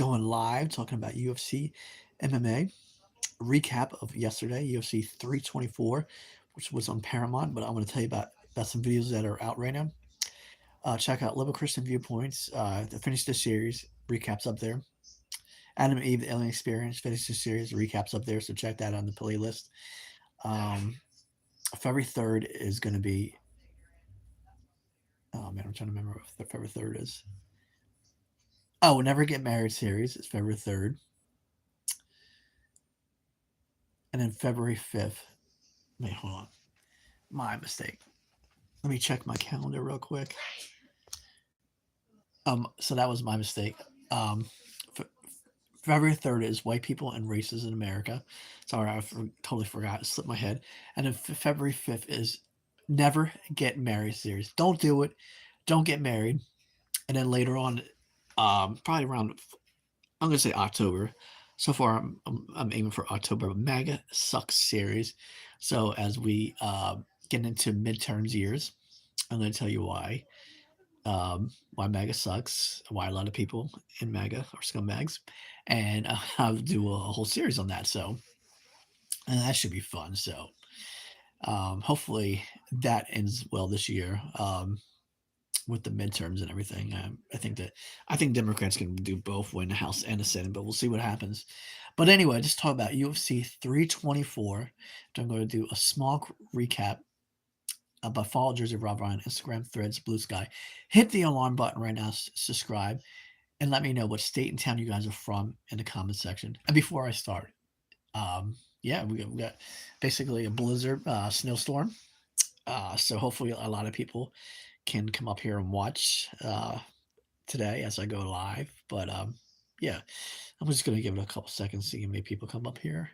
going live talking about UFC, MMA. Recap of yesterday, UFC 324, which was on Paramount. But I'm going to tell you about some videos that are out right now. Check out Liberal Christian Viewpoints. To finish the series, recaps up there. Adam and Eve, the Alien Experience, finished the series, recaps up there. So check that on the playlist. Um, February 3rd is going to be. Oh man, I'm trying to remember what the February 3rd is. Oh, Never Get Married series is February 3rd. And then February 5th. Wait, hold on. My mistake. Let me check my calendar real quick. So that was my mistake. Um, February 3rd is White People and Races in America. Sorry, totally forgot. It slipped my head. And then February 5th is Never Get Married series. Don't do it. Don't get married. And then later on, probably around, I'm going to say October. So far, I'm aiming for October. MAGA Sucks series. So as we get into midterms years, I'm going to tell you why MAGA sucks, why a lot of people in MAGA are scumbags, and I'll do a whole series on that. So, and that should be fun. So, hopefully that ends well this year with the midterms and everything. I think Democrats can do both, win the House and the Senate, but we'll see what happens. But anyway, just talk about UFC 324. I'm going to do a small recap but follow Jersey Rob Ryan, Instagram, Threads, Blue Sky. Hit the alarm button right now, subscribe, and let me know what state and town you guys are from in the comment section. And before I start, yeah, we got basically a blizzard, snowstorm. So hopefully a lot of people can come up here and watch today as I go live. But yeah, I'm just going to give it a couple seconds to see maybe people come up here.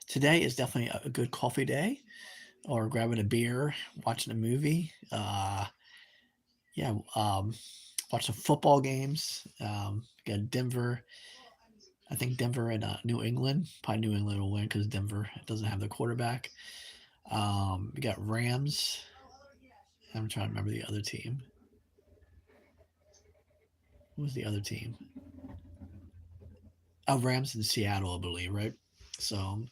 Today is definitely a good coffee day or grabbing a beer, watching a movie. Yeah, watch some football games. Got Denver. I think Denver and New England. Probably New England will win because Denver doesn't have the quarterback. We got Rams. I'm trying to remember the other team. Who was the other team? Oh, Rams in Seattle, I believe, right? So I'm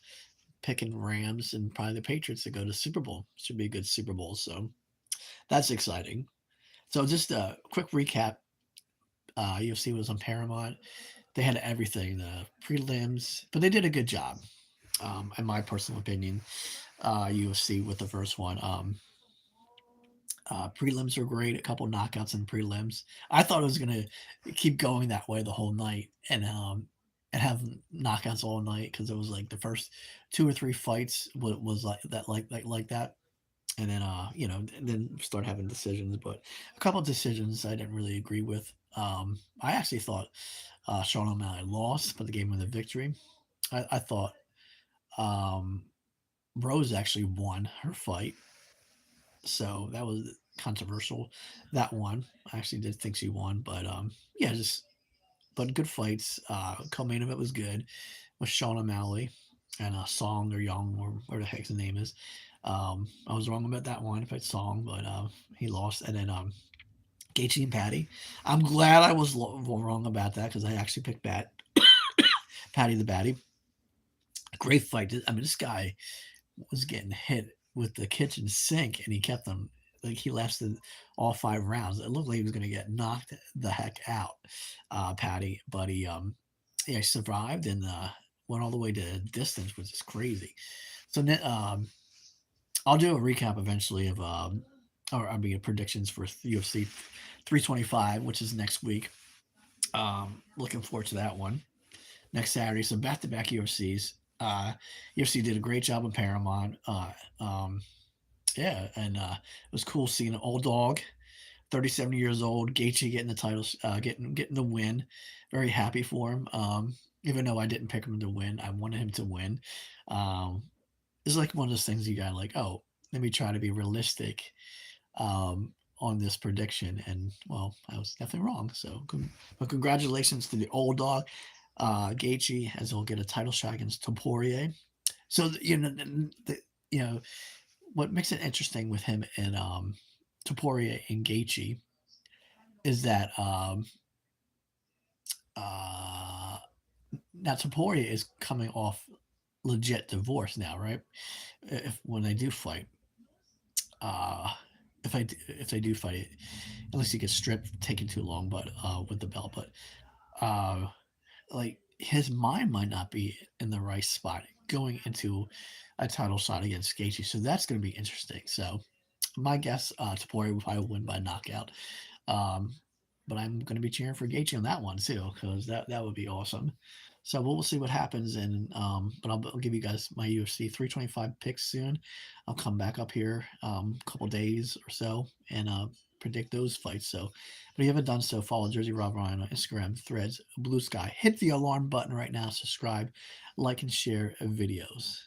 picking Rams and probably the Patriots to go to Super Bowl. Should be a good Super Bowl. So that's exciting. So just a quick recap. UFC was on Paramount. They had everything, the prelims, but they did a good job, in my personal opinion. UFC with the first one. Prelims were great. A couple knockouts in prelims. I thought it was gonna keep going that way the whole night and have knockouts all night because it was like the first two or three fights was like that, like that, and then then start having decisions. But a couple of decisions I didn't really agree with. I actually thought Sean O'Malley lost, but they gave him the victory. I thought um, Rose actually won her fight, so that was controversial. That one, I actually did think she won, but yeah, just but good fights. Co-main event was good with Sean O'Malley and Song or Young or where the heck his name is. I was wrong about that one. If it's Song, but he lost, and then Gaethje and Patty. I'm glad I was wrong about that because I actually picked Patty the Batty. Great fight. I mean, this guy was getting hit with the kitchen sink, and he kept them like he lasted all 5 rounds. It looked like he was going to get knocked the heck out, Patty. But yeah, he survived and went all the way to distance, which is crazy. So I'll do a recap eventually of or I mean predictions for UFC 325, which is next week. Looking forward to that one next Saturday. So back to back UFCs. UFC did a great job on Paramount. Yeah, and it was cool seeing an old dog, 37 years old, Gaethje getting the titles, getting the win. Very happy for him. Even though I didn't pick him to win, I wanted him to win. Um, it's like one of those things you got like, oh, let me try to be realistic on this prediction, and well, I was definitely wrong. So, but congratulations to the old dog, Gaethje, as he'll get a title shot against Topuria. So you know what makes it interesting with him and Topuria and Gaethje is that Uh, Now Taporia is coming off legit divorce now, right? If when they do fight, uh, if they do fight it, unless he gets stripped, taking too long, but with the belt, but uh, like his mind might not be in the right spot going into a title shot against Gaethje, so that's going to be interesting. So my guess, Taporia will probably win by knockout. Um, but I'm going to be cheering for Gaethje on that one too, because that would be awesome. So we'll see what happens, and but I'll give you guys my UFC 325 picks soon. I'll come back up here a couple days or so and predict those fights. So, but if you haven't done so, follow Jersey Rob Ryan on Instagram, Threads, Blue Sky. Hit the alarm button right now. Subscribe, like, and share videos.